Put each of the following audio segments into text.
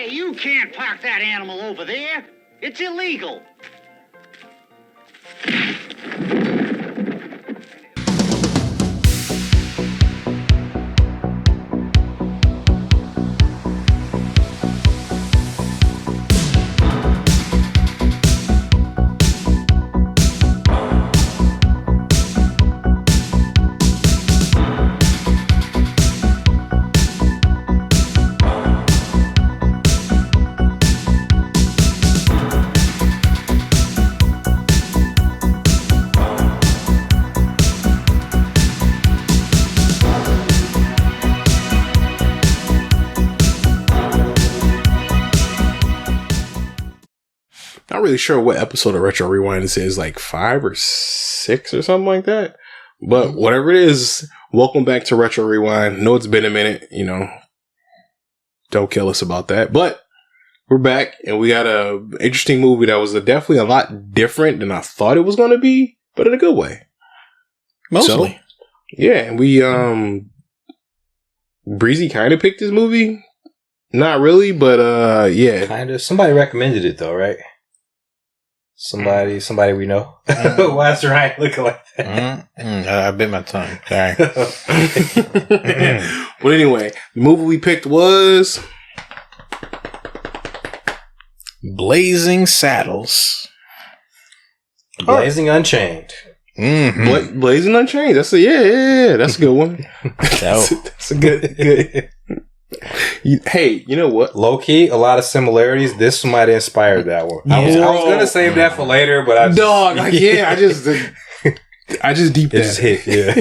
Hey, you can't park that animal over there. It's illegal. Not really sure what episode of Retro Rewind this is, like 5 or 6 or something like that. But whatever it is, welcome back to Retro Rewind. Know it's been a minute, you know. Don't kill us about that. But we're back, and we got a interesting movie that was definitely a lot different than I thought it was going to be, but in a good way. Mostly. So, yeah, we, Breezy kind of picked this movie. Not really, but, yeah. Kind of. Somebody recommended it, though, right? Somebody we know. Why is Ryan looking like that? I bit my tongue. Sorry. But anyway, the movie we picked was Blazing Saddles. Blazing Unchained. Mm-hmm. Blazing Unchained. That's a that's a good one. That's a good. Hey, you know what? Low key, a lot of similarities. This might have inspired that one. Yeah. I was gonna save that for later, but I just deep just hit. Yeah.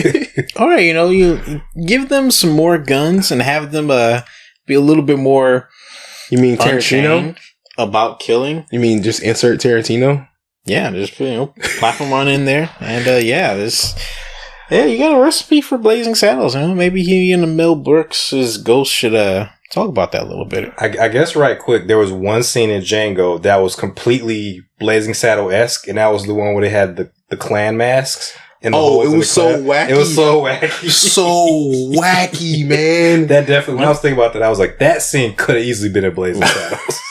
All right, you give them some more guns and have them be a little bit more. You mean Tarantino about killing? You mean just insert Tarantino? Yeah, just plop them on in there, and yeah, you got a recipe for Blazing Saddles. Maybe he and Mel Brooks' Ghost should talk about that a little bit. I guess right quick, there was one scene in Django that was completely Blazing Saddle-esque, and that was the one where they had the clan masks. It was so wacky. It was so wacky. So wacky, man. That definitely, when I was thinking about that, I was like, that scene could have easily been in Blazing Saddles.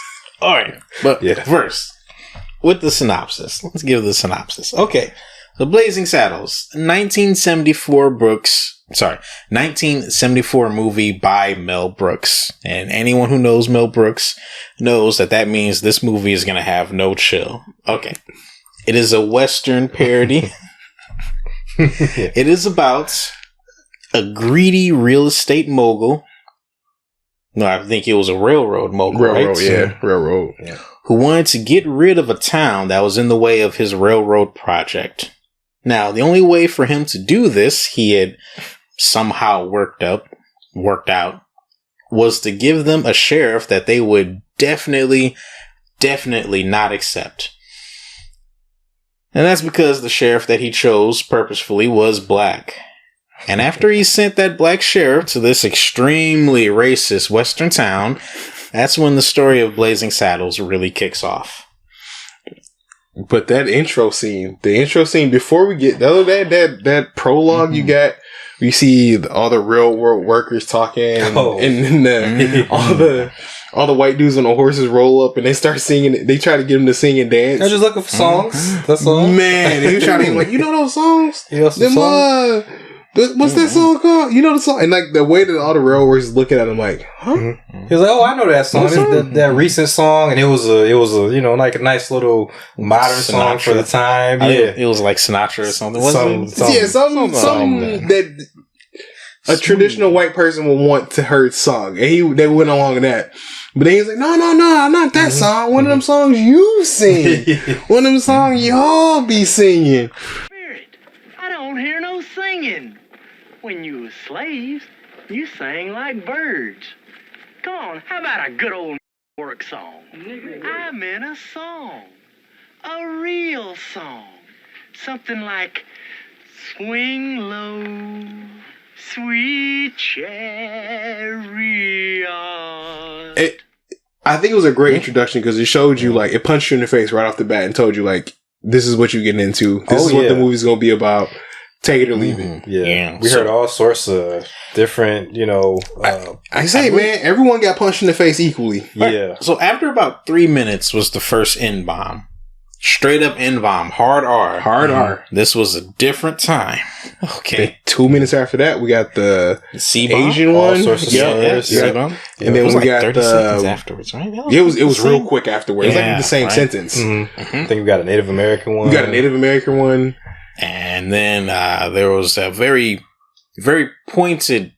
All right, but first, with the synopsis. Let's give the synopsis. Okay. The Blazing Saddles, 1974 movie by Mel Brooks. And anyone who knows Mel Brooks knows that means this movie is going to have no chill. Okay. It is a Western parody. It is about a greedy real estate mogul. No, I think it was a railroad mogul, right? Railroad. Yeah. Who wanted to get rid of a town that was in the way of his railroad project. Now, the only way for him to do this, he had somehow worked out, was to give them a sheriff that they would definitely not accept. And that's because the sheriff that he chose purposefully was black. And after he sent that black sheriff to this extremely racist western town, that's when the story of Blazing Saddles really kicks off. But that intro scene before we get that prologue you got, you see all the real world workers talking, and then all the white dudes on the horses roll up and they start singing. They try to get them to sing and dance. They're just looking for songs. That's all, man. And you trying to like, you know those songs? Yeah, songs? What's that song called? You know the song? And like the way that all the railroads is looking at him like, huh? He was like, oh, I know that song. It's that recent song, and it was a like a nice little modern song for the time. Yeah, it was like Sinatra or something. Something that a traditional white person would want to hear song, and they went along with that. But then he's like, no, not that song. One of them songs you sing. One of them songs y'all be singing. Spirit, I don't hear no singing. When you was slaves, you sang like birds. Come on, how about a good old work song? I meant a song. A real song. Something like Swing Low, Sweet Chariot. I think it was a great introduction because it showed you, like, it punched you in the face right off the bat and told you, like, this is what you're getting into. This is what the movie's going to be about. Take it or leave it. Yeah. We heard all sorts of different, I say, man, everyone got punched in the face equally. Yeah. So after about 3 minutes was the first N-bomb. Straight up N-bomb. Hard R. Hard R. This was a different time. Okay. Then 2 minutes after that, we got the C-bomb. Asian all one. sorts of C-bomb. And then we got 30 seconds afterwards, right? It was real quick afterwards. It was like the same sentence. Mm-hmm. I think we got a Native American one. We got a Native American one. And then there was a very, very pointed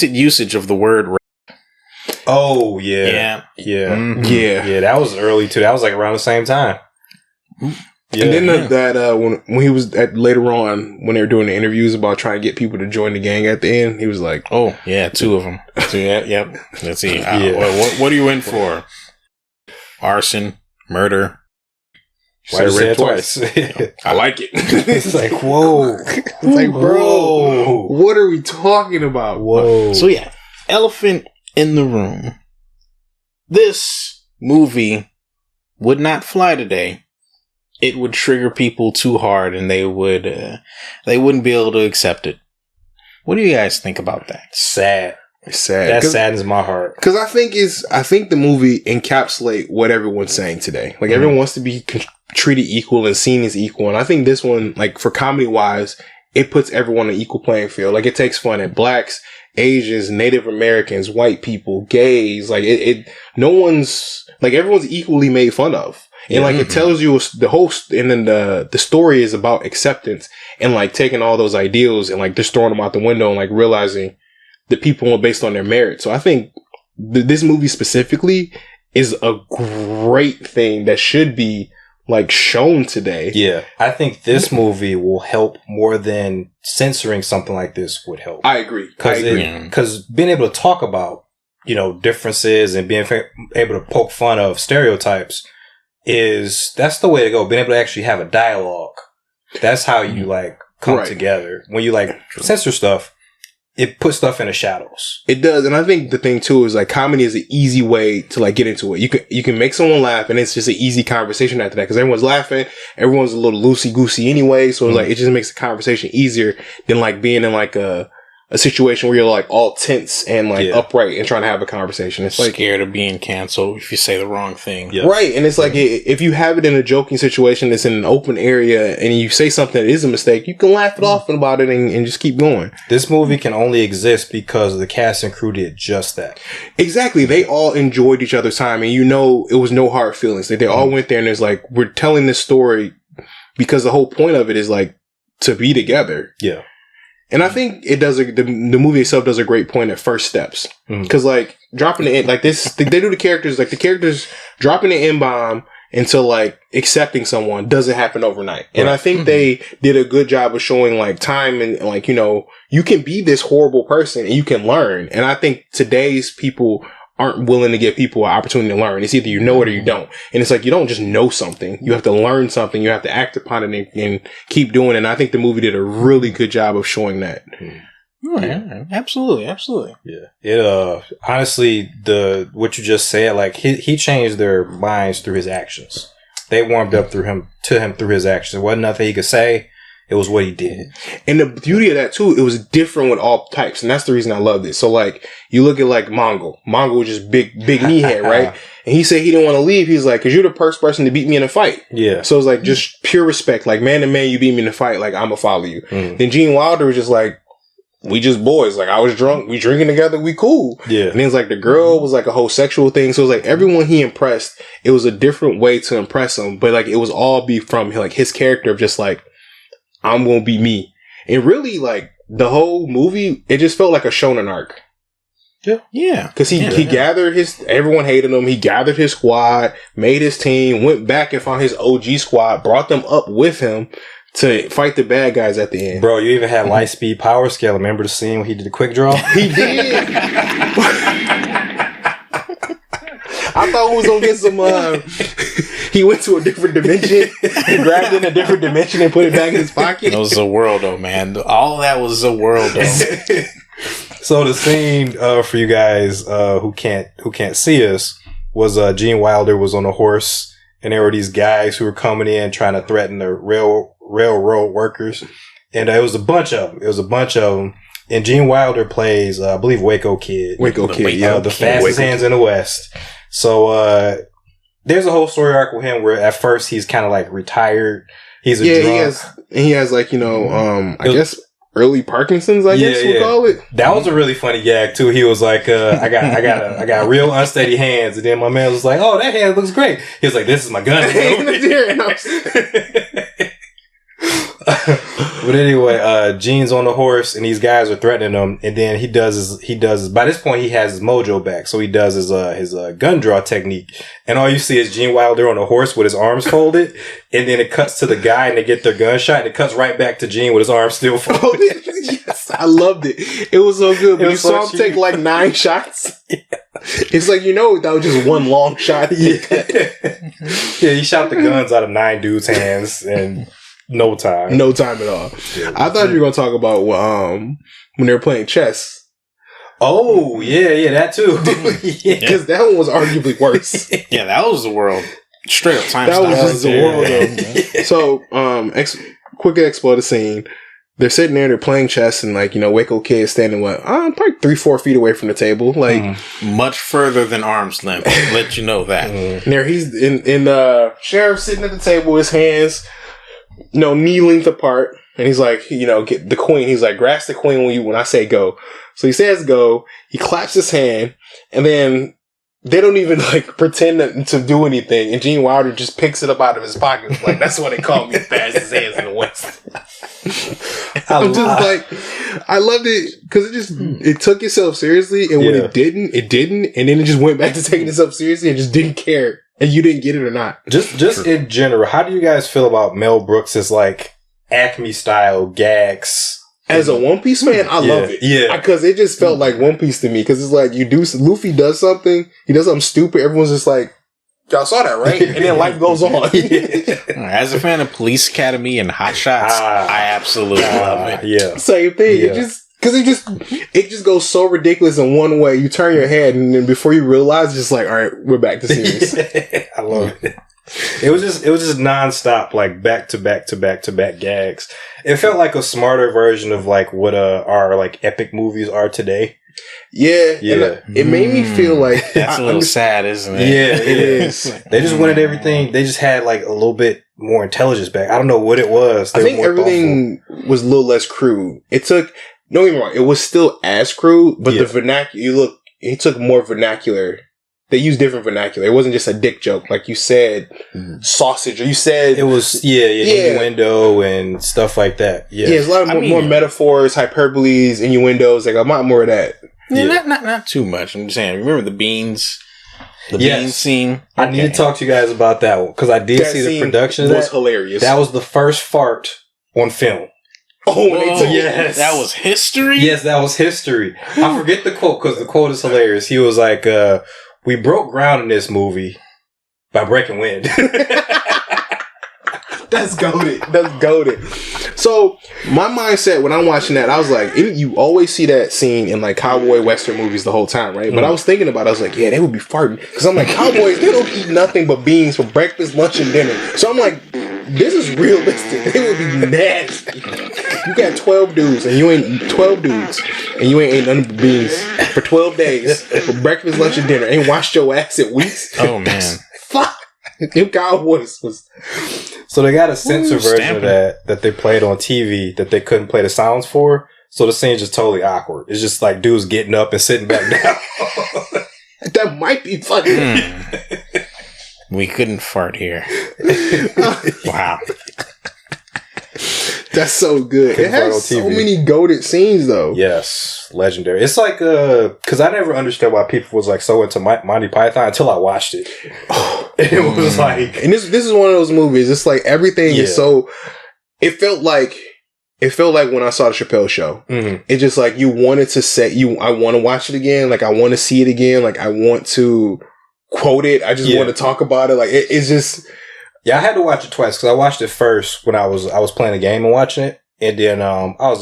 usage of the word rape. Oh, yeah. Yeah. Mm-hmm. Yeah. That was early, too. That was like around the same time. Yeah. And then when he was later on, when they were doing the interviews about trying to get people to join the gang at the end, he was like, oh, yeah, 2 of them. So, yep. Let's see. What are you in for? Arson, murder. Why read twice? I like it. It's like, whoa. It's like, bro, what are we talking about? Whoa. So yeah, elephant in the room. This movie would not fly today. It would trigger people too hard, and they wouldn't be able to accept it. What do you guys think about that? Sad. It's sad. That saddens my heart. Because I think the movie encapsulate what everyone's saying today. Like everyone wants to be treated equal and seen as equal, and I think this one, like for comedy wise, it puts everyone on an equal playing field. Like it takes fun at blacks, Asians, Native Americans, white people, gays. Like no one's like everyone's equally made fun of. And like it tells you the whole, and then the story is about acceptance and like taking all those ideals and like just throwing them out the window and like realizing that people are based on their merit. So I think this movie specifically is a great thing that should be like shown today. Yeah. I think this movie will help more than censoring something like this would help. I agree. Because being able to talk about, differences and being able to poke fun of stereotypes that's the way to go. Being able to actually have a dialogue. That's how you like come together. When you like censor stuff, it puts stuff in the shadows. It does. And I think the thing too is like comedy is an easy way to like get into it. You can make someone laugh and it's just an easy conversation after that because everyone's laughing. Everyone's a little loosey goosey anyway. So it's like, it just makes the conversation easier than like being in like a situation where you're like all tense and like upright and trying to have a conversation. It's like scared of being canceled if you say the wrong thing. Yeah. Right. And it's like if you have it in a joking situation that's in an open area and you say something that is a mistake, you can laugh it off about it and just keep going. This movie can only exist because the cast and crew did just that. Exactly. They all enjoyed each other's time and it was no hard feelings. They all went there and it's like, we're telling this story because the whole point of it is like to be together. Yeah. And I think it does the movie itself does a great point at first steps. Cause like dropping the like this, they do the characters dropping the N-bomb into like accepting someone doesn't happen overnight. And I think they did a good job of showing like time and like, you can be this horrible person and you can learn. And I think today's people aren't willing to give people an opportunity to learn. It's either you know it or you don't. And it's like, you don't just know something. You have to learn something. You have to act upon it and keep doing it. And I think the movie did a really good job of showing that. Oh, yeah. Absolutely. Yeah. It, honestly, what you just said, like he changed their minds through his actions. They warmed up to him through his actions. It wasn't nothing he could say. It was what he did. And the beauty of that too, it was different with all types. And that's the reason I loved it. So like, you look at like Mongo. Mongo was just big meathead, right? And he said he didn't want to leave. He's like, cause you're the first person to beat me in a fight. Yeah. So it's like just pure respect. Like man to man, you beat me in a fight. Like I'm gonna follow you. Then Gene Wilder was just like, we just boys. Like I was drunk. We drinking together. We cool. Yeah. And then it's like the girl was like a whole sexual thing. So it was like everyone he impressed, it was a different way to impress him. But like it was all be from like his character of just like, I'm gonna be me. And really, like, the whole movie, it just felt like a shonen arc. Yeah. Yeah. Because he gathered everyone hated him. He gathered his squad, made his team, went back and found his OG squad, brought them up with him to fight the bad guys at the end. Bro, you even had light speed power scale. Remember the scene when he did the quick draw? He did. I thought we was gonna get some. He went to a different dimension and grabbed it in a different dimension and put it back in his pocket. It was a worldo, man. All of that was a worldo. So the scene for you guys who can't see us was Gene Wilder was on a horse and there were these guys who were coming in trying to threaten the railroad workers. And it was a bunch of them. And Gene Wilder plays, I believe, Waco Kid. The fastest hands in the West. So, there's a whole story arc with him where at first he's kind of like retired. He's a drunk. He has like, I guess early Parkinson's, I guess we'll call it. That was a really funny gag too. He was like, I got real unsteady hands. And then my man was like, oh, that hand looks great. He was like, this is my gun. But anyway, Gene's on the horse and these guys are threatening him. And then he does by this point he has his mojo back. So he does his gun draw technique. And all you see is Gene Wilder on a horse with his arms folded. And then it cuts to the guy and they get their gunshot and it cuts right back to Gene with his arms still folded. Yes, I loved it. It was so good. But you saw him take like 9 shots. Yeah. It's like, that was just one long shot. Yeah, he shot the guns out of 9 dudes' hands and no time at all. Yeah. I thought you were going to talk about when they were playing chess. Oh, yeah, that too. Because that one was arguably worse. Yeah, that was the world. Straight up time. That was just the world, though. So, quick explore the scene. They're sitting there, they're playing chess, and Waco Kid is standing, probably 3-4 feet away from the table. Much further than arm's length. I'll let you know that. And there he's in Sheriff sitting at the table, his hands, knee length apart. And he's like, get the queen. He's like, grasp the queen when I say go. So he says go. He claps his hand, and then they don't even pretend to do anything. And Gene Wilder just picks it up out of his pocket. Like, that's why they call me fastest hands in the West. I'm just like, I loved it because it took itself seriously, and when it didn't, and then it just went back to taking itself seriously and just didn't care, and you didn't get it or not. Just in general, how do you guys feel about Mel Brooks' Acme style gags? As a One Piece fan, I love it. Yeah, because it just felt like One Piece to me. Because it's like Luffy does something, he does something stupid. Everyone's just like, y'all saw that, right? And then life goes on. As a fan of Police Academy and Hot Shots, I absolutely love it. Yeah, same thing. Yeah. It just goes so ridiculous in one way. You turn your head, and then before you realize, it's just like, all right, we're back to serious. I love it. It was just nonstop, back to back to back to back gags. It felt like a smarter version of what our epic movies are today. Yeah. It made me feel like that's a little sad, isn't it? Yeah, it is. They just wanted everything. They just had a little bit more intelligence back. I don't know what it was. I think everything was a little less crude. It took, don't get me wrong, it was still as crude, but the vernacular. It took more vernacular. They used different vernacular. It wasn't just a dick joke. Like you said, sausage, or you said... It was, innuendo and stuff like that. Yeah, there's a lot of more metaphors, hyperboles, innuendos, a lot more of that. Yeah, not too much. I'm just saying, remember the beans? The bean scene? I need to talk to you guys about that one, because I did see the production of that. It was hilarious. That was the first fart on film. Oh, yes. That was history? Yes, that was history. I forget the quote, because the quote is hilarious. He was like... we broke ground in this movie by breaking wind. That's goated. So, my mindset when I'm watching that, I was like, you always see that scene in cowboy western movies the whole time, right? But I was thinking about it, I was like, yeah, they would be farting. Because I'm like, cowboys, they don't eat nothing but beans for breakfast, lunch, and dinner. So I'm like, this is realistic. They would be nasty. You got 12 dudes, and you ain't ate nothing but beans for 12 days for breakfast, lunch, and dinner. Ain't washed your ass in weeks. Oh, man. Fuck. Them Cowboys was... So they got a censor version of that they played on TV that they couldn't play the sounds for. So the scene's just totally awkward. It's just dudes getting up and sitting back down. That might be funny. We couldn't fart here. Wow. That's so good. It has so many goated scenes, though. Yes, legendary. It's because I never understood why people was so into Monty Python until I watched it. And it was and this is one of those movies. It's everything is so. It felt like when I saw the Chappelle Show. Mm-hmm. It's just you wanted to say I want to watch it again. I want to see it again. I want to quote it. I just want to talk about it. It's just. Yeah, I had to watch it twice because I watched it first when I was playing a game and watching it, and then I was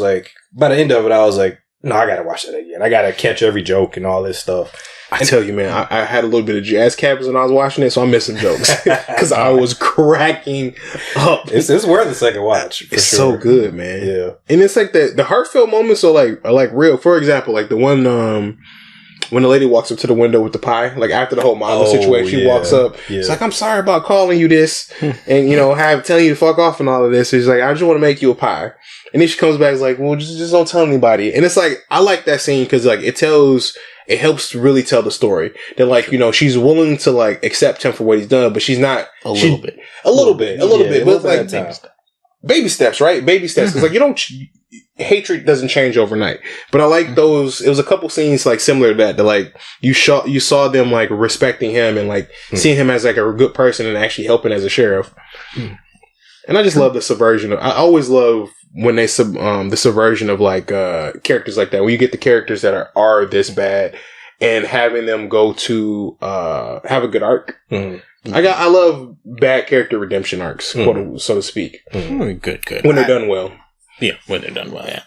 by the end of it, I was like, no, I gotta watch that again. I gotta catch every joke and all this stuff. I tell you, man, I had a little bit of jazz cappers when I was watching it, so I'm missing jokes because I was cracking up. It's worth a second watch. It's so good, man. Yeah, and it's like the heartfelt moments are like real. For example, like the one when the lady walks up to the window with the pie, like after the whole model situation, she walks up. Yeah. It's like, I'm sorry about calling you this, and telling you to fuck off and all of this. She's like, I just want to make you a pie. And then she comes back, is like, well, just don't tell anybody. And it's like, I like that scene because like it helps to really tell the story that like she's willing to like accept him for what he's done, but she's not a little bit, but like baby steps, right? Baby steps. Because like hatred doesn't change overnight. But I like those. It was a couple scenes like similar to that like you saw them like respecting him and like seeing him as like a good person and actually helping as a sheriff. And I just love the subversion. I always love when they the subversion of like characters like that. When you get the characters that are this bad and having them go to have a good arc. I love bad character redemption arcs, so to speak. Good. When they're done well. Yeah, when they're done well, yeah.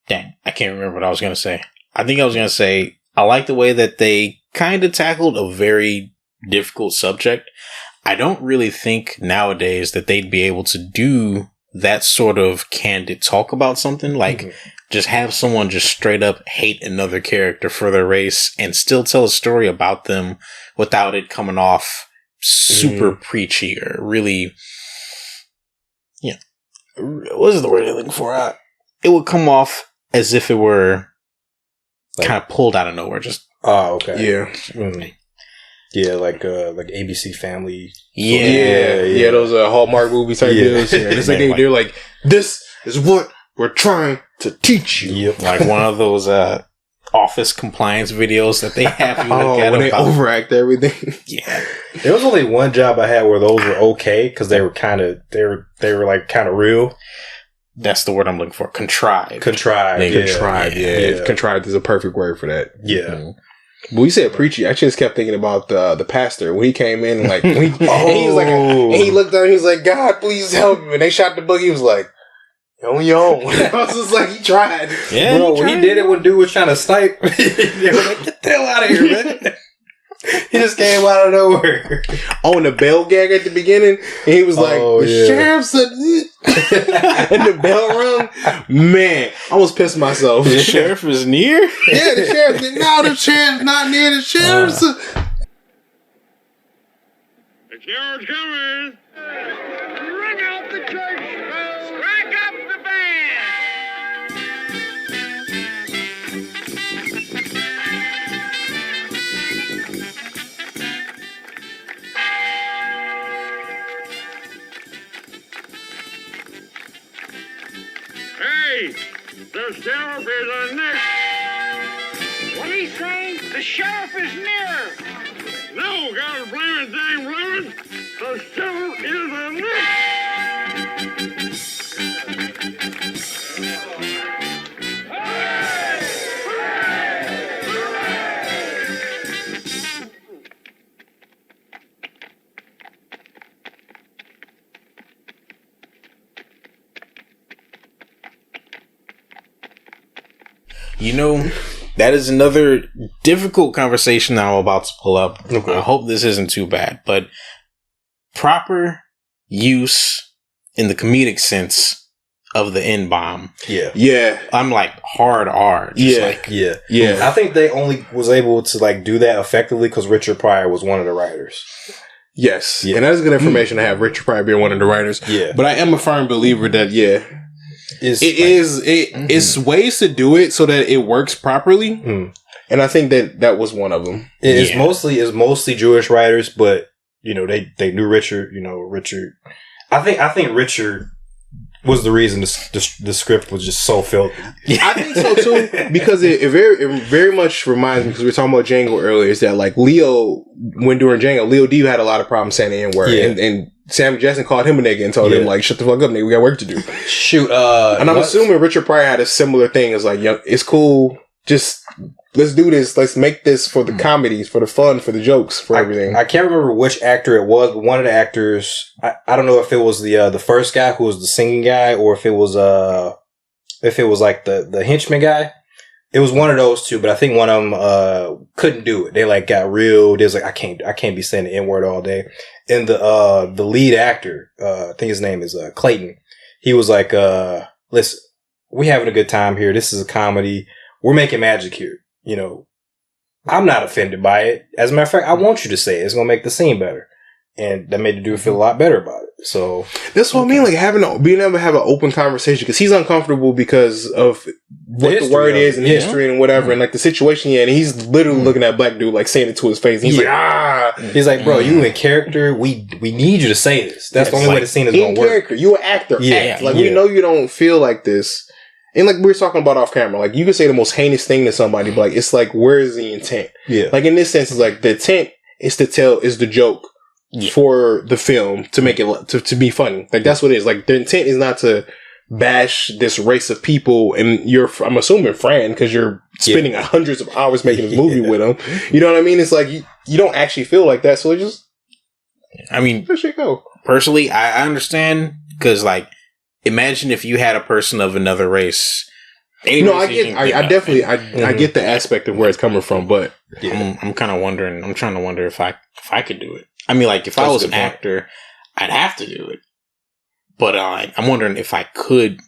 Dang, I can't remember what I was going to say. I think I was going to say, I like the way that they kind of tackled a very difficult subject. I don't really think nowadays that they'd be able to do that sort of candid talk about something. Like, just have someone just straight up hate another character for their race and still tell a story about them without it coming off super preachy or really, what is the word I'm looking for? It would come off as if it were kind of pulled out of nowhere. Just okay, yeah, yeah, like ABC Family. Yeah, those Hallmark movie type deals. Yeah, it's like they're like, this is what we're trying to teach you. Yep. Like one of those office compliance videos that they have you look at when they overact everything. Yeah. There was only one job I had where those were okay because they were kind of like kind of real. That's the word I'm looking for. Contrived. Contrived. Yeah. Contrived is a perfect word for that. Yeah. But we said preachy. I just kept thinking about the pastor when he came in and like and he was like, and he looked down. He was like, God, please help me. And they shot the book. He was like, on your own. I was just like, he tried. Yeah, bro, when he did it when dude was trying to snipe, they were like, get the hell out of here, man. He just came out of nowhere. On the bell gag at the beginning, and he was like, the sheriff's and the bell rung. Man, I almost pissed myself. The sheriff is near? Yeah, the sheriff. No, the sheriff's not near. The sheriff's. The sheriff's coming. Ring out the church bells. Strike up the band. Hey, the sheriff is near. What did he say? The sheriff is near. No, gotta blame it, dang Reverend. The sheriff is a That is another difficult conversation that I'm about to pull up. Okay. I hope this isn't too bad, but proper use in the comedic sense of the N-bomb. Yeah. I'm like hard R. Yeah. I think they only was able to like do that effectively because Richard Pryor was one of the writers. Yes. Yeah. And that is good information to have, Richard Pryor being one of the writers. Yeah. But I am a firm believer that, it's ways to do it so that it works properly. And I think that was one of them. It's mostly Jewish writers, but they knew Richard. Richard. I think Richard was the reason the script was just so filthy. I think so too, because it very much reminds me, because we were talking about Django earlier, is that like Leo, when during Django, Leo D had a lot of problems saying the N-word, and Samuel Jackson called him a nigga and told him like, shut the fuck up, nigga, we got work to do. Shoot, and I'm assuming Richard Pryor had a similar thing. It's like, it's cool, just let's do this. Let's make this for the comedies, for the fun, for the jokes, for everything. I can't remember which actor it was, but one of the actors, I don't know if it was the first guy who was the singing guy, or if it was like the henchman guy. It was one of those two, but I think one of them couldn't do it. They like got real. They was like, I can't be saying the N-word all day. And the lead actor, I think his name is Clayton. He was like, listen, we having a good time here. This is a comedy. We're making magic here. You know, I'm not offended by it. As a matter of fact, I want you to say it. It's gonna make the scene better. And that made the dude feel a lot better about it. So that's what I mean, like being able to have an open conversation, because he's uncomfortable because of what the word is and history and whatever, and like the situation. And he's literally looking at black dude like saying it to his face. He's like, he's like, bro, you in character. We need you to say this. That's the only way the scene is going to work. Character, you an actor. Act. Like we know you don't feel like this. And like we were talking about off camera, like you could say the most heinous thing to somebody, but like it's like, where is the intent? Yeah. Like in this sense, it's like the intent is the joke. For the film to make it to be funny. Like that's what it is. Like the intent is not to bash this race of people and I'm assuming Fran, because you're spending hundreds of hours making this movie with them. You know what I mean? It's like you don't actually feel like that, so it just let shit go. Personally, I understand, because like imagine if you had a person of another race. I definitely get the aspect of where it's coming from, but I'm kind of wondering. I'm trying to wonder if I could do it. I mean, like, if I was an actor, I'd have to do it. But I'm wondering if I could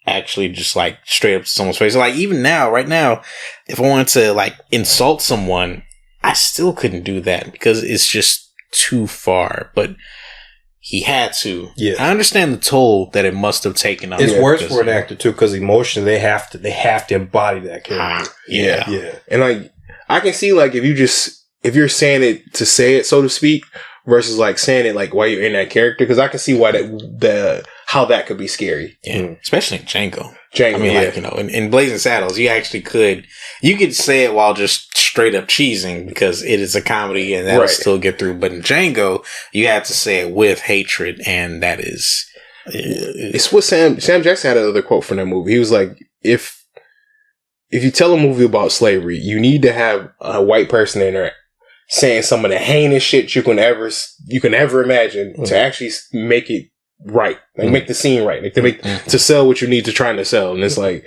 actually just, like, straight up to someone's face. Like, even now, right now, if I wanted to, like, insult someone, I still couldn't do that because it's just too far. But he had to. Yeah. I understand the toll that it must have taken on him. It's worse for an actor, too, because emotionally they have to embody that character. Yeah. And, like, I can see, like, if you're saying it to say it, so to speak, versus like saying it like while you're in that character, because I can see why how that could be scary. Yeah, especially in Django. I mean, like, you know, in Blazing Saddles, you could say it while just straight up cheesing because it is a comedy and that'll still get through. But in Django, you have to say it with hatred, and that is. It's what Sam Jackson had another quote from that movie. He was like, if you tell a movie about slavery, you need to have a white person in there saying some of the heinous shit you can ever imagine to actually make it right, like make the scene right, like to sell what you need to try to sell. And it's like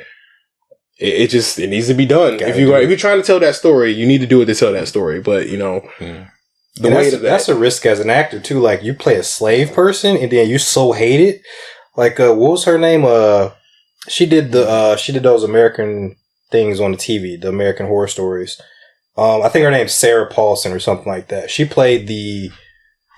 it needs to be done. If you're trying to tell that story, you need to do it to tell that story. But you know, the weight of that's a risk as an actor too. Like you play a slave person and then you so hate it. Like what was her name? She did those American things on the TV, the American Horror Stories. I think her name's Sarah Paulson or something like that. She played the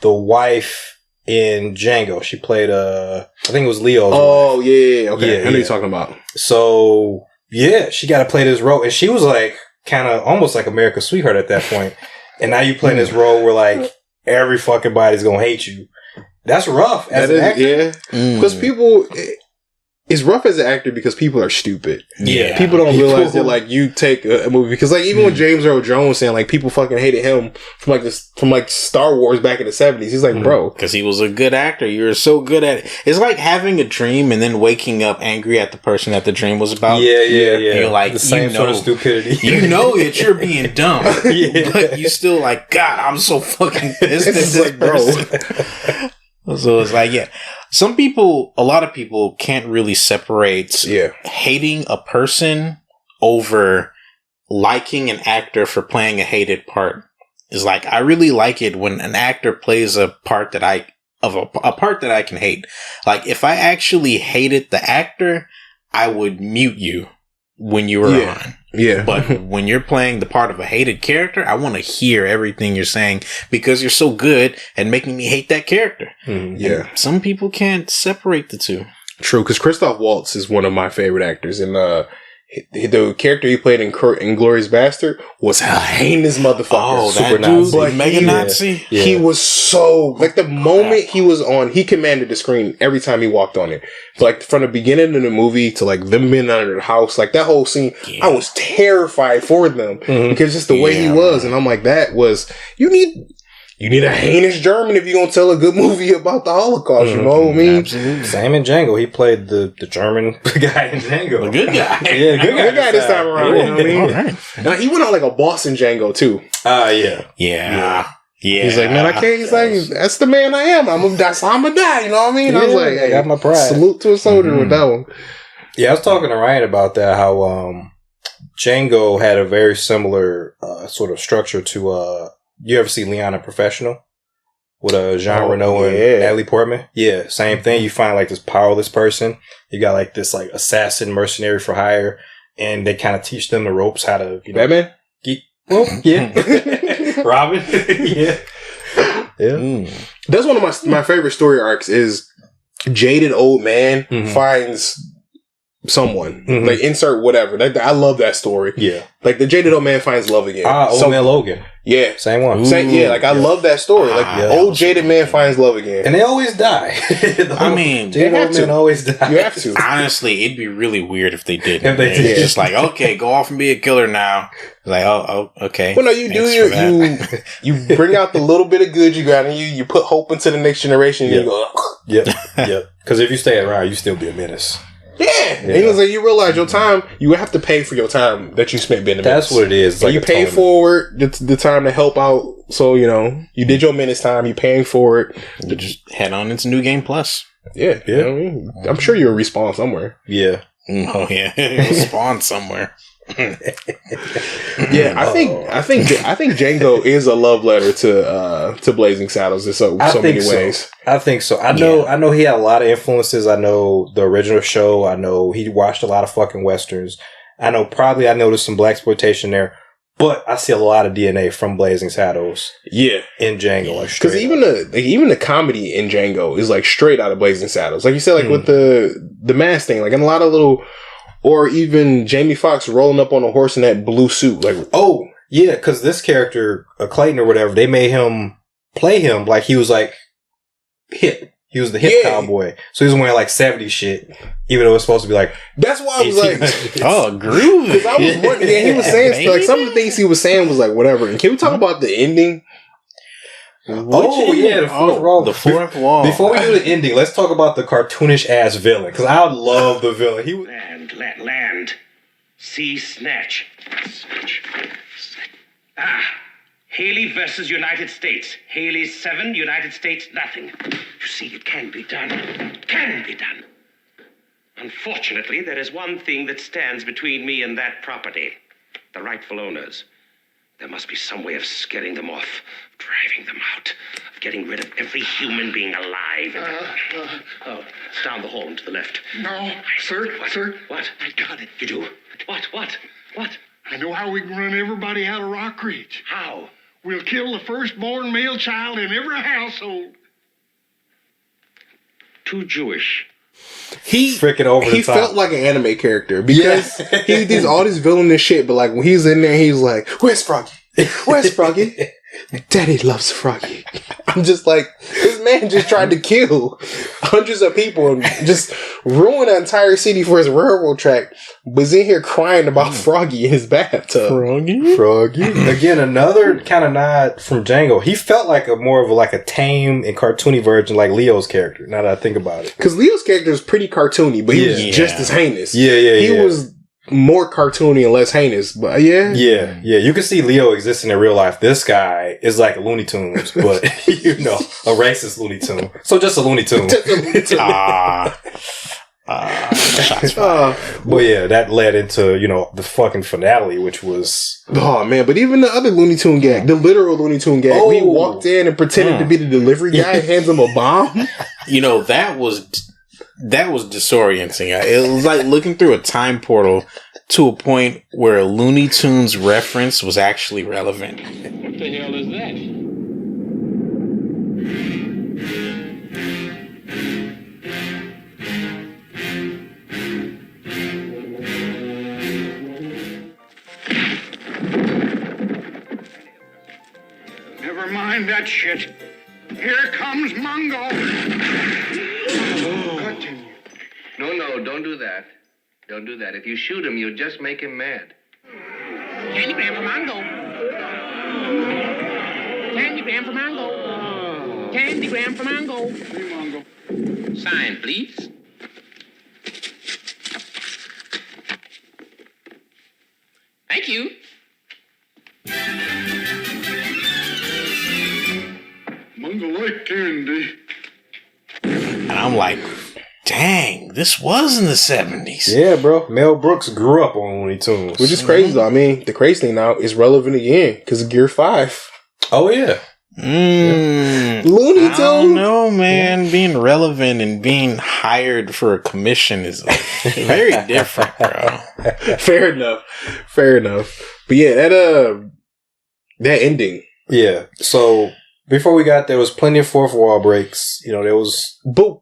wife in Django. She played I think it was Leo's wife. Oh yeah, okay. I know what you're talking about. So yeah, she got to play this role, and she was like kind of almost like America's sweetheart at that point. And now you play this role where like every fucking body's gonna hate you. That's rough as an actor. Yeah, because people. It's rough as an actor because people are stupid. Yeah. People don't realize that, like, you take a movie, because, like, even when James Earl Jones saying, like, people fucking hated him from Star Wars back in the 70s. He's like, bro. Because he was a good actor. You're so good at it. It's like having a dream and then waking up angry at the person that the dream was about. Yeah. And you're like, the same sort of stupidity. You know that you're being dumb. But you still like, God, I'm so fucking pissed at this person. So it's like, a lot of people can't really separate hating a person over liking an actor for playing a hated part. It's like, I really like it when an actor plays a part that a part that I can hate. Like, if I actually hated the actor, I would mute you when you were on. Yeah. But when you're playing the part of a hated character, I want to hear everything you're saying because you're so good at making me hate that character. And some people can't separate the two. True, because Christoph Waltz is one of my favorite actors, and the character he played in Inglourious Bastard was a heinous motherfucker. Oh, that dude, but mega Nazi. He was so, like, the moment he was on, he commanded the screen every time he walked on it. Like, from the beginning of the movie to, like, them being under the house, like, that whole scene, I was terrified for them because just the way he was, and I'm like, you need a heinous German if you're going to tell a good movie about the Holocaust, you know what I mean? Absolutely. Same in Django. He played the German guy in Django. The good guy. Yeah, the good guy this time around. You know what I mean? Right. Now, he went on like a boss in Django, too. Yeah. He's like, man, I can't. He's like, that's the man I am. I'm going to die, you know what I mean? I was like, hey, got my pride. Salute to a soldier with that one. Yeah, I was talking to Ryan about that, how Django had a very similar sort of structure to you ever see Leon a Professional with Jean Reno and Natalie Portman? Yeah, same thing. You find like this powerless person. You got like this like assassin mercenary for hire, and they kind of teach them the ropes how to Batman. Well, yeah, Robin. Yeah. That's one of my favorite story arcs. Is jaded old man finds someone like insert whatever. I love that story. Yeah, like the jaded old man finds love again. Old Man Logan. Yeah, same one. I love that story. Old jaded man finds love again, and they always die. I mean, jaded old men always die. You have to. Honestly, it'd be really weird if they didn't. If they did. Just like, okay, go off and be a killer now. Like, oh, okay. Well, no, you do you bring out the little bit of good you got in you. You put hope into the next generation. And you go, yep. Because if you stay around, you still be a menace. Yeah. And it was like you realize your time. You have to pay for your time that you spent being a menace. That's what it is. It's like you pay forward the time to help out. So you did your menace time. You paying for it. You just head on into New Game Plus. Yeah. You know what I mean? I'm sure you'll respawn somewhere. Yeah. Oh yeah, it'll spawn somewhere. Yeah, I think Django is a love letter to Blazing Saddles in so many ways. I think so. I know he had a lot of influences. I know the original show. I know he watched a lot of fucking westerns. I know I noticed some blaxploitation there, but I see a lot of DNA from Blazing Saddles. Yeah, in Django, because even the comedy in Django is like straight out of Blazing Saddles. Like you said, like with the mask thing, like in a lot of little. Or even Jamie Foxx rolling up on a horse in that blue suit. Like, oh, yeah, because this character, Clayton or whatever, they made him play him like he was like hip. He was the hip cowboy. So he was wearing like 70s shit, even though it was supposed to be like. That's why I was like, groovy. Because I was wondering, he was saying, like, some of the things he was saying was like, whatever. And can we talk about the ending? The fourth wall. Before we do the ending, let's talk about the cartoonish ass villain, because I love the villain. He was land, sea snatch. Haley versus United States. Haley 7, United States nothing. You see, it can be done. Can be done. Unfortunately, there is one thing that stands between me and that property. The rightful owners. There must be some way of scaring them off, of driving them out, of getting rid of every human being alive. It's down the hall and to the left. No, sir. What? I got it. You do? What? I know how we can run everybody out of Rock Ridge. How? We'll kill the firstborn male child in every household. Too Jewish. He freaking over the top. Felt like an anime character because he did all this villainous shit, but like when he's in there, he's like, "Where's Froggy? Where's Froggy? Daddy loves Froggy." I'm just like, this man just tried to kill hundreds of people and just ruin an entire city for his railroad track, but he's in here crying about Froggy in his bathtub. Froggy. Again, another kind of nod from Django. He felt like more of a tame and cartoony version like Leo's character, now that I think about it. Because Leo's character is pretty cartoony, but he was just as heinous. He was more cartoony and less heinous, but yeah. You can see Leo existing in real life. This guy is like a Looney Tunes, but a racist Looney Tune. So just a Looney Tune. But yeah, that led into the fucking finale, which was but even the other Looney Tune gag, the literal Looney Tune gag, when he walked in and pretended to be the delivery guy and hands him a bomb. That was disorienting. It was like looking through a time portal to a point where a Looney Tunes reference was actually relevant. What the hell is that? Never mind that shit. Here comes Mungo. Continue. No, don't do that. Don't do that. If you shoot him, you'll just make him mad. Candygram for Mongo. Candygram for Mongo. Candygram for Mongo. Hey, Mungo. Sign, please. Thank you. Mungo like candy. And I'm like, dang, this was in the 70s. Yeah, bro. Mel Brooks grew up on Looney Tunes. Which is crazy, though. I mean, the crazy thing now is relevant again because of Gear 5. Oh, yeah. Looney Tunes. I don't know, man. Being relevant and being hired for a commission is very different, bro. Fair enough. But yeah, that ending. Yeah. So before we got there was plenty of fourth wall breaks. You know, there was. But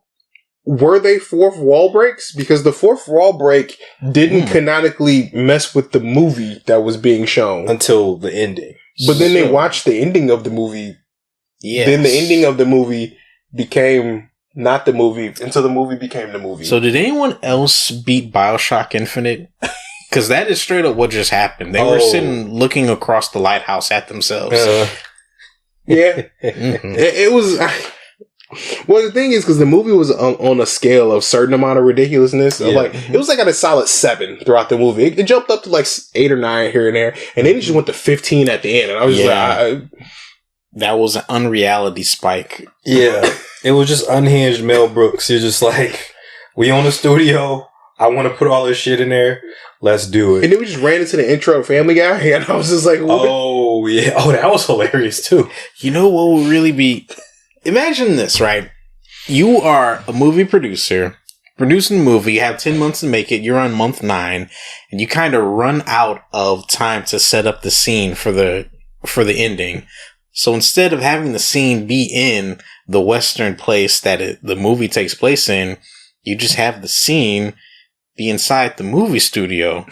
were they fourth wall breaks? Because the fourth wall break didn't canonically mess with the movie that was being shown Until the ending. But then they watched the ending of the movie. Yeah. Then the ending of the movie became not the movie until the movie became the movie. So did anyone else beat BioShock Infinite? Because that is straight up what just happened. They were sitting looking across the lighthouse at themselves. Yeah. It was... Well, the thing is, because the movie was on a scale of certain amount of ridiculousness. Yeah. Like it was like at a solid 7 throughout the movie. It jumped up to like 8 or 9 here and there, and then it just went to 15 at the end. And I was like, that was an unreality spike. Yeah. It was just unhinged Mel Brooks. You're just like, we own a studio. I want to put all this shit in there. Let's do it. And then we just ran into the intro of Family Guy, and I was just like, what? Oh, yeah. Oh, that was hilarious, too. You know what would really be... Imagine this, right? You are a movie producer, producing a movie, you have 10 months to make it, you're on month 9, and you kind of run out of time to set up the scene for the ending. So instead of having the scene be in the Western place that the movie takes place in, you just have the scene be inside the movie studio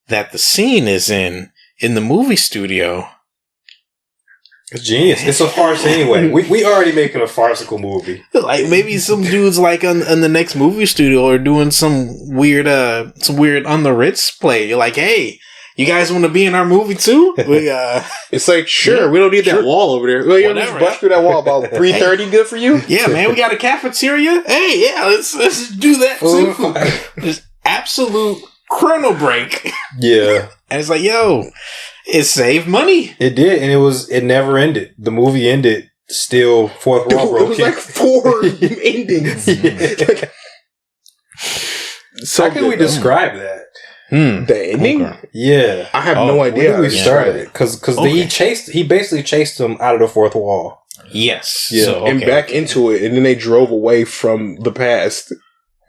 that the scene is in the movie studio. It's genius. It's a farce anyway. We already making a farcical movie. Like maybe some dudes like on the next movie studio are doing some weird on the Ritz play. You're like, hey, you guys want to be in our movie too? It's like, sure, we don't need that wall over there. Well, you just bust through that wall about 3:30. Good for you. Yeah, man, we got a cafeteria. Hey, yeah, let's do that too. Just absolute chrono break. Yeah, and it's like, yo. It saved money. It did, and it never ended. The movie ended still fourth wall broke. It was like 4 endings. Yeah. So how can we describe that? The ending? Okay. Yeah, I have no idea. When we started because he basically chased them out of the fourth wall. Yes. Yeah, so, and back into it, and then they drove away from the past.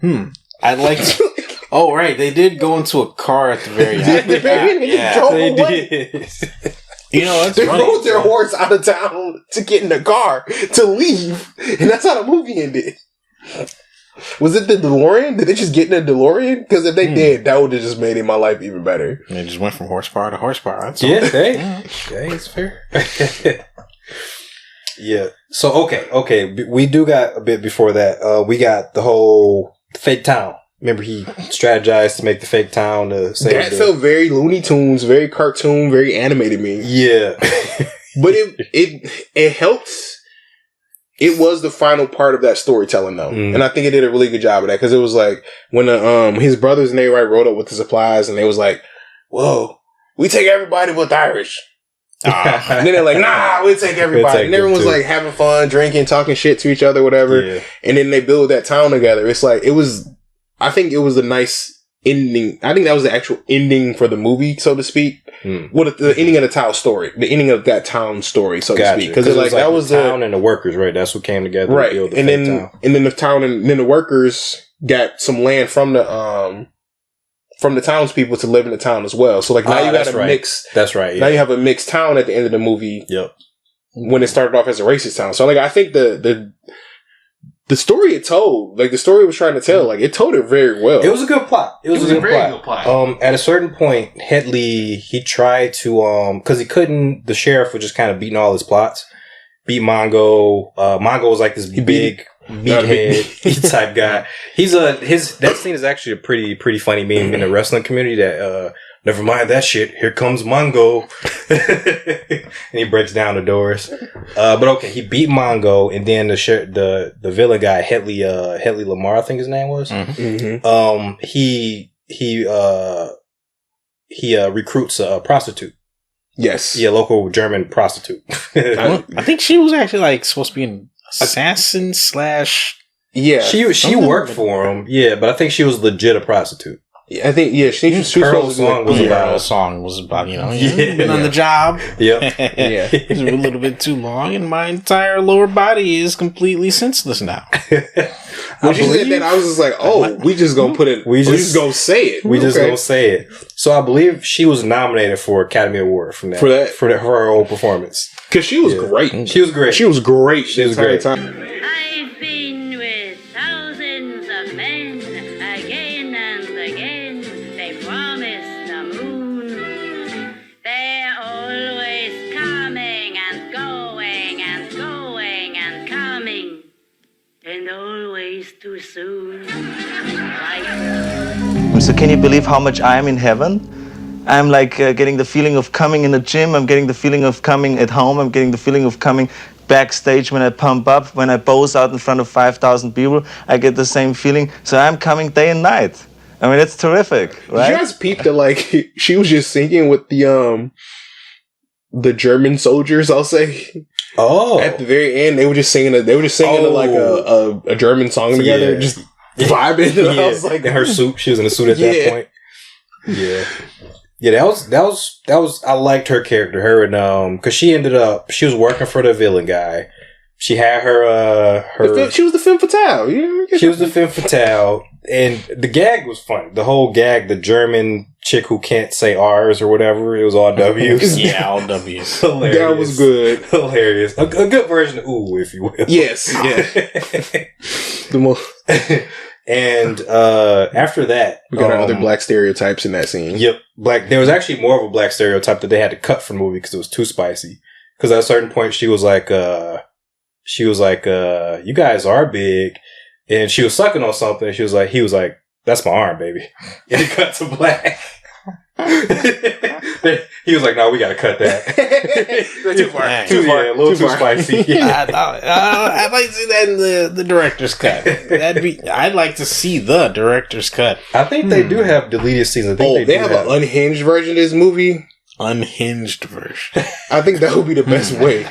I'd like to. Oh, right. They did go into a car at the very end. They did. You know, that's they funny. rode their horse out of town to get in the car to leave. And that's how the movie ended. Was it the DeLorean? Did they just get in a DeLorean? Because if they did, that would have just made my life even better. They just went from horsepower to horsepower. That's it's fair. Yeah. So, okay. We do got a bit before that. We got the whole fake town. Remember, he strategized to make the fake town to save that felt very Looney Tunes, very cartoon, very animated me. Yeah. But it helps. It was the final part of that storytelling, though. And I think it did a really good job of that. Because it was like, when his brothers and they rode up with the supplies, and they was like, whoa, we take everybody but the Irish. And then they're like, nah, we'll take everybody. And everyone was like having fun, drinking, talking shit to each other, whatever. Yeah. And then they build that town together. It's like, I think it was a nice ending. I think that was the actual ending for the movie, so to speak. Well, the ending of the town story. The ending of that town story, so to speak. Because like that was the town and the workers, right? That's what came together. Right. To build the and then town. And then the town and then the workers got some land from the townspeople to live in the town as well. So like now you got a mix. That's right. Yeah. Now you have a mixed town at the end of the movie. Yep. When it started off as a racist town. So like I think the story it told, like the story it was trying to tell, like it told it very well. It was a good plot. It was a very good plot. At a certain point, Headley, he tried to, cause he couldn't, the sheriff was just kind of beating all his plots. Beat Mongo. Mongo was like this big meathead type guy. That scene is actually a pretty funny meme in the wrestling community that, never mind that shit. Here comes Mongo. And he breaks down the doors. But okay, he beat Mongo, and then the villain guy, Headley Lamar, I think his name was. Mm-hmm. He recruits a prostitute. Yes. Yeah, local German prostitute. I think she was actually like supposed to be an assassin / Yeah, she worked for him. Yeah, but I think she was legit a prostitute. I think her whole song was about been on the job. Yep. Yeah, It's a little bit too long, and my entire lower body is completely senseless now. When you said that, I was just like, "Oh, we just gonna put it. We just gonna say it. We just gonna say it." So I believe she was nominated for Academy Award for her whole performance because she was great. She was great. She was great. She was great. I've been with thousands of men again and again. They promise the moon. They're always coming and going and going and coming. And always too soon. So can you believe how much I am in heaven? I'm like getting the feeling of coming in the gym. I'm getting the feeling of coming at home. I'm getting the feeling of coming backstage when I pump up, when I pose out in front of 5,000 people. I get the same feeling. So I'm coming day and night. I mean, it's terrific, right? Did you guys peep that like she was just singing with the German soldiers? I'll say. Oh, at the very end, they were just singing. Like a German song together, just vibing. And I was like, in her suit. She was in a suit at that point. Yeah. That was. I liked her character. Her and because she was working for the villain guy. She had she was the femme fatale. She was the femme fatale, and the gag was funny. The whole gag, the German chick who can't say R's or whatever, it was all W's. Yeah, all W's. Hilarious. That was good. Hilarious. A good version of ooh, if you will. Yes. Yeah. The most. And after that, we got our other black stereotypes in that scene. Yep, black. There was actually more of a black stereotype that they had to cut from the movie because it was too spicy. Because at a certain point, she was like, "You guys are big," and she was sucking on something. And he was like, "That's my arm, baby." And it cut to black. He was like, "No, we got to cut that. Too far. A little too spicy." Yeah. I'd like to see that in the director's cut. I'd like to see the director's cut. I think they do have deleted scenes. I think they have an unhinged version of this movie. Unhinged version. I think that would be the best way.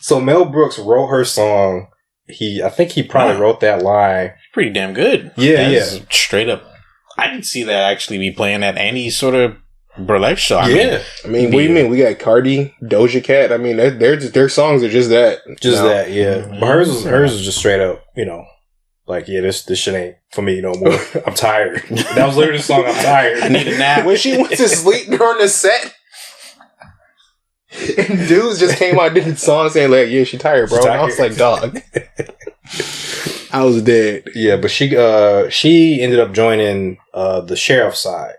So Mel Brooks wrote her song. I think he probably wrote that line. Pretty damn good. Yeah. Straight up. I didn't see that actually be playing at any sort of burlesque show. I mean, what do you mean? We got Cardi, Doja Cat. I mean, their songs are just that. That, yeah. But hers was just straight up, like, yeah, this shit ain't for me no more. I'm tired. That was literally the song, I'm tired. I need a nap. When she went to sleep during the set, and dudes just came out and did the song saying, like, yeah, she tired, bro. And I was like, dog. I was dead. Yeah, but she ended up joining the sheriff's side.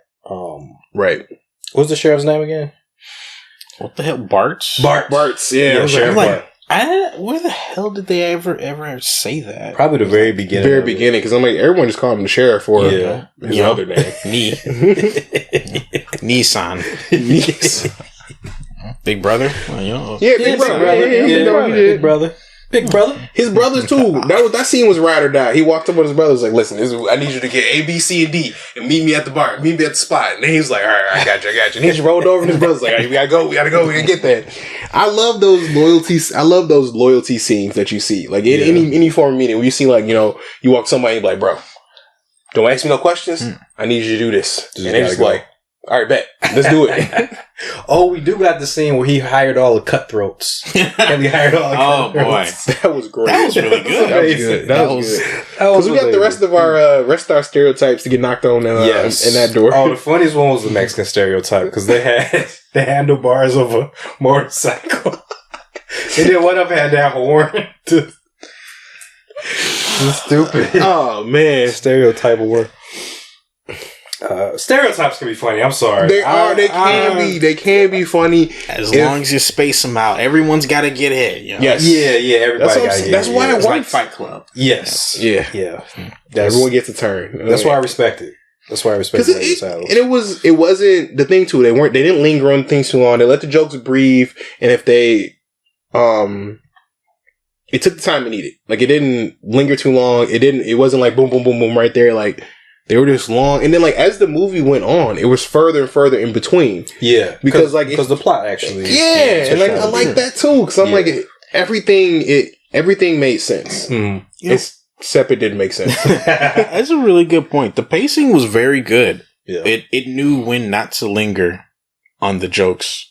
Right. What's the sheriff's name again? What the hell? Bart's? Bart's, yeah. Sheriff Bart. Where the hell did they ever say that? Probably the very beginning. Very beginning, because I'm like, everyone just called him the sheriff for his other name. Nissan. Big brother? Well, yeah, Big Brother. Big Brother. Big Brother. His brothers too. That scene was ride or die. He walked up with his brothers like, listen, I need you to get A, B, C, and D and meet me at the bar. Meet me at the spot. And then he was like, all right, I got you. And he just rolled over and his brothers like, all right, we gotta go, we gotta get that. I love those loyalty scenes that you see. Like in any form of meeting where you see like, you walk somebody and be like, bro, don't ask me no questions. I need you to do this. And they're just like, all right, bet. Let's do it. We do got the scene where he hired all the cutthroats. And he hired all the cutthroats. Boy. That was great. That was really good. That was good. Because we got the rest of our stereotypes to get knocked on in that door. Oh, the funniest one was the Mexican stereotype because they had the handlebars of a motorcycle. And then one of them had that horn. Stupid. Oh, man. Stereotype of work. Stereotypes can be funny. I'm sorry. They can be. They can be funny as long as you space them out. Everyone's got to get hit. Yes. Yeah. Everybody got to get. That's why it works. Like Fight Club. Yes. Yeah. Everyone gets a turn. That's why I respect it. That's why I respect it. And it wasn't the thing too. They didn't linger on things too long. They let the jokes breathe, and if they it took the time it needed. Like it didn't linger too long. It wasn't like boom, boom, boom, boom right there. Like. They were just long, and then like as the movie went on, it was further and further in between. Yeah, because the plot actually, and like I like that too because I'm like everything made sense. Mm. except it didn't make sense. That's a really good point. The pacing was very good. Yeah. It knew when not to linger on the jokes.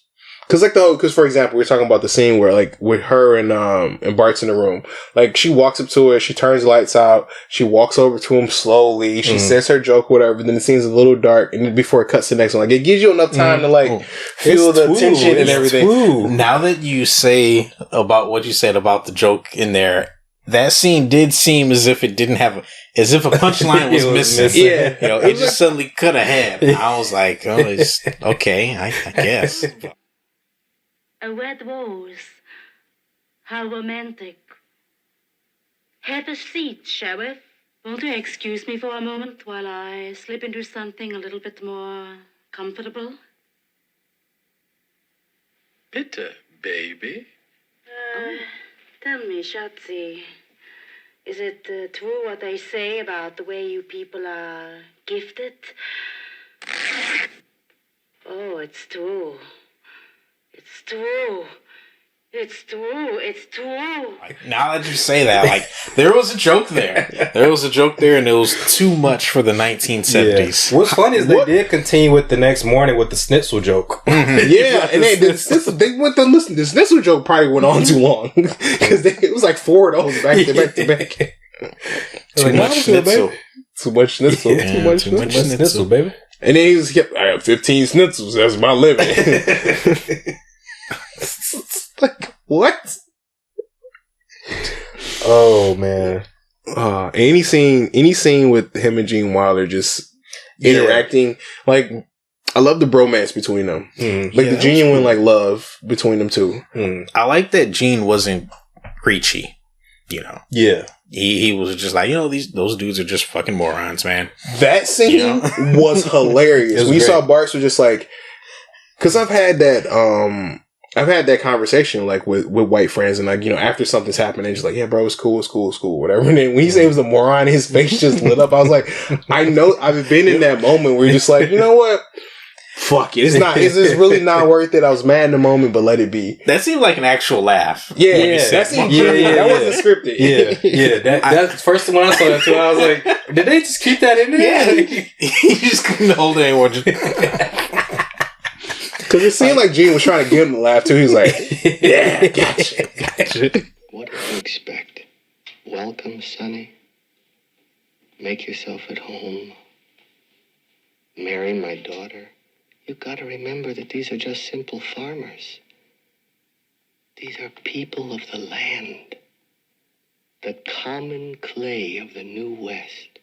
Because for example, we're talking about the scene where like with her and Bart's in the room. Like she walks up to her, she turns the lights out, she walks over to him slowly, she says her joke, whatever. Then the scene's a little dark, and then before it cuts to the next one, like it gives you enough time to like feel the tension and everything. Now that you say about what you said about the joke in there, that scene did seem as if it didn't have, as if a punchline was missing. Yeah, you know, it just suddenly cut ahead. I was like, oh, it's okay, I guess. A wet rose. How romantic. Have a seat, Sheriff. Won't you excuse me for a moment while I slip into something a little bit more comfortable? Bitte, baby. Tell me, Schatzi, is it true what they say about the way you people are gifted? Oh, it's true. It's true. It's true. It's true. Now that you say that, like, there was a joke there. There was a joke there, and it was too much for the 1970s. Yeah. What's funny is they did continue with the next morning with the schnitzel joke. Yeah, and they went to listen. The schnitzel joke probably went on too long because it was like 4 of those back to back to back. Too much schnitzel. Too much schnitzel. Yeah, too much Schnitzel, baby. And then he was, I have 15 schnitzels. That's my limit. Like, what? Oh, man. Any scene with him and Gene Wilder just interacting. Like, I love the bromance between them. Like, the genuine, like, love between them two. I like that Gene wasn't preachy, you know? Yeah. He was just like, you know, those dudes are just fucking morons, man. That scene was hilarious. When you saw Bart was just like, because I've had that conversation like with white friends, and like, you know, after something's happened, they're just like, yeah, bro, it's cool, whatever. And then when he said he was a moron, his face just lit up. I was like, I know, I've been in that moment where you're just like, you know what? Fuck it. It's just really not worth it. I was mad in the moment, but let it be. That seemed like an actual laugh. Yeah. That seemed that wasn't scripted. Yeah. That's first when I saw that too. I was like, did they just keep that in there? Yeah. He just couldn't hold it anymore. Because it seemed like Gene was trying to get him to laugh too. He was like, yeah, gotcha. What did you expect? Welcome, Sonny. Make yourself at home. Marry my daughter. You gotta remember that these are just simple farmers. These are people of the land. The common clay of the New West.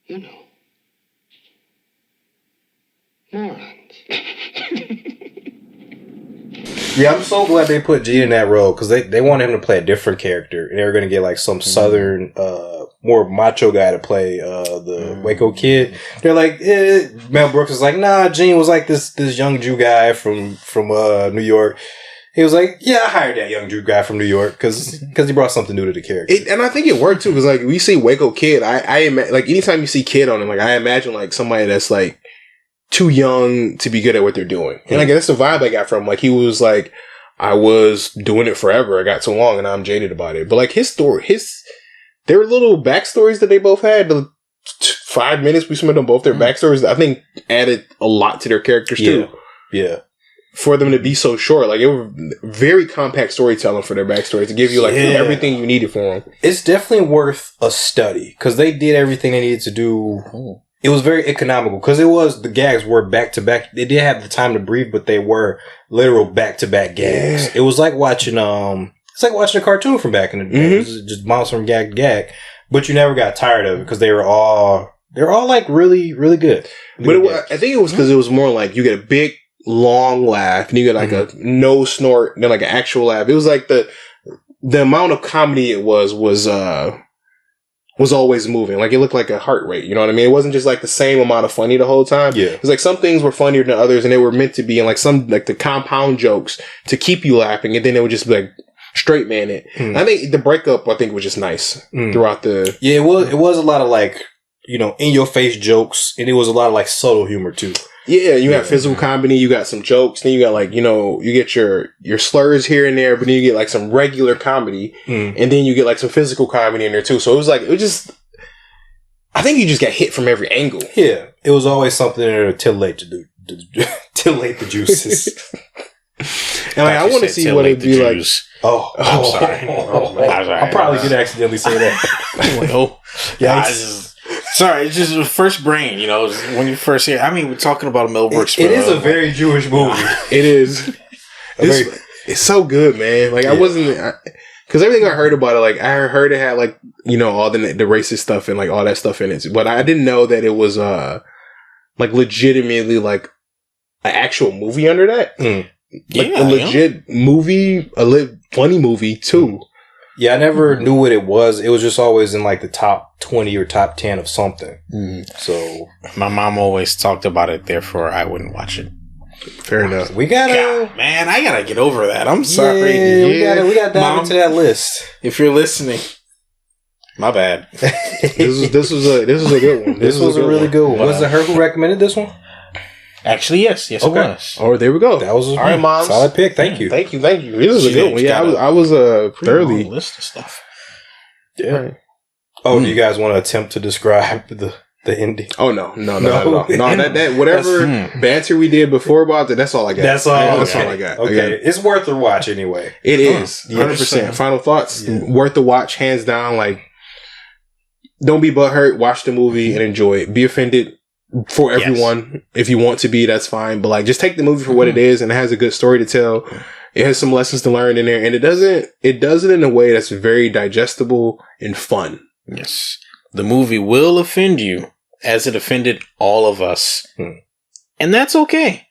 You know. Morons. Yeah, I'm so glad they put Gene in that role because they wanted him to play a different character, and they were going to get like some southern, more macho guy to play the Waco kid. They're like, Mel Brooks was like, nah, Gene was like this young Jew guy from New York. He was like, yeah, I hired that young Jew guy from New York because he brought something new to the character. And I think it worked too because like we see Waco Kid, I like anytime you see Kid on him, like I imagine like somebody that's like too young to be good at what they're doing. And I guess that's the vibe I got from him. Like he was like, I was doing it forever. I got too long and I'm jaded about it. But like his story, there were little backstories that they both had. The 5 minutes we spent on both their backstories, I think added a lot to their characters too. Yeah. For them to be so short. Like it was very compact storytelling for their backstory to give you like everything you needed for them. It's definitely worth a study because they did everything they needed to do. It was very economical because the gags were back to back. They did have the time to breathe, but they were literal back to back gags. Yeah. It was like watching a cartoon from back in the day. It was just bounce from gag to gag, but you never got tired of it because they're all like really, really good. But I think it was because it was more like you get a big long laugh and you get like a no snort, then like an actual laugh. It was like the amount of comedy it was always moving. Like it looked like a heart rate. You know what I mean? It wasn't just like the same amount of funny the whole time. Yeah. It's like some things were funnier than others and they were meant to be, and like some, like the compound jokes to keep you laughing, and then they would just be like straight man it. I think the breakup, was just nice throughout the. Yeah, it was a lot of like, you know, in your face jokes, and it was a lot of like subtle humor too. Yeah, you have physical comedy, you got some jokes, then you got like, you get your slurs here and there, but then you get like some regular comedy, and then you get like some physical comedy in there too. So it was just, I think you just got hit from every angle. Yeah, it was always something there to tillate the juices. And like, I want to see what it'd be like. I'm sorry. I probably did accidentally say that. Like, sorry, it's just the first brain, when you first hear. I mean, we're talking about Mel Brooks. It is a very Jewish movie. It is. It's so good, man. Like, I wasn't, because everything I heard about it, like, I heard it had like, all the racist stuff and like all that stuff in it, but I didn't know that it was like legitimately like an actual movie under that. Like a legit movie, funny movie too. Yeah, I never knew what it was. It was just always in like the top 20 or top 10 of something. So my mom always talked about it, therefore I wouldn't watch it. Fair enough. We gotta, man, I gotta get over that. I'm sorry. Yeah, we gotta dive into that list. If you're listening, my bad. This was a good one. This was a really good one. Was it her who recommended this one? Actually, yes, it was. Oh, there we go. That was all right, Mom. Solid pick. Thank you. This is a good one. Yeah, I was thoroughly list of stuff. Yeah. Right. Oh, do you guys want to attempt to describe the ending? Oh no, not at all. No, that whatever banter we did before about that. That's all I got. That's all I got. Okay, it's worth a watch anyway. It is 100%. Final thoughts. Worth the watch, hands down. Like, don't be butthurt. Watch the movie and enjoy it. Be offended. For everyone, if you want to be, that's fine. But like, just take the movie for what it is, and it has a good story to tell. It has some lessons to learn in there, and it does it in a way that's very digestible and fun. Yes, the movie will offend you, as it offended all of us, and that's okay.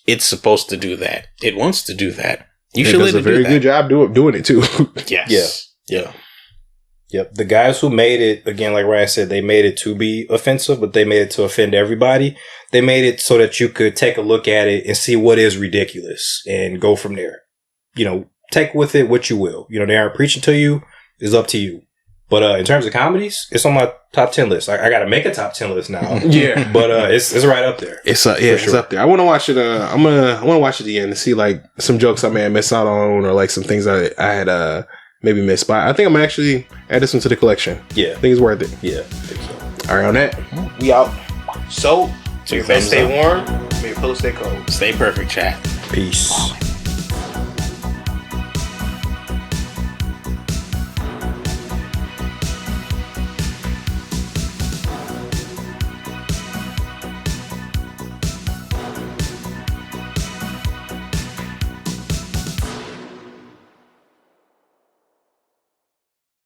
It's supposed to do that. It wants to do that. You should let it do that. It does a very good job doing it too. Yes. Yeah. Yep. The guys who made it, again, like Ryan said, they made it to be offensive, but they made it to offend everybody. They made it so that you could take a look at it and see what is ridiculous and go from there. Take with it what you will. They aren't preaching to you. It's up to you. But in terms of comedies, it's on my top 10 list. I got to make a top 10 list now. Yeah. But it's right up there. It's up there. I want to watch it. I want to watch it again to see like some jokes I may have missed out on, or like some things I had maybe missed. But I think I'm gonna actually add this one to the collection. Yeah. I think it's worth it. Yeah, I think so. All right, on that, we out. So, your best stay warm, may your pillow stay cold. Stay perfect, chat. Peace.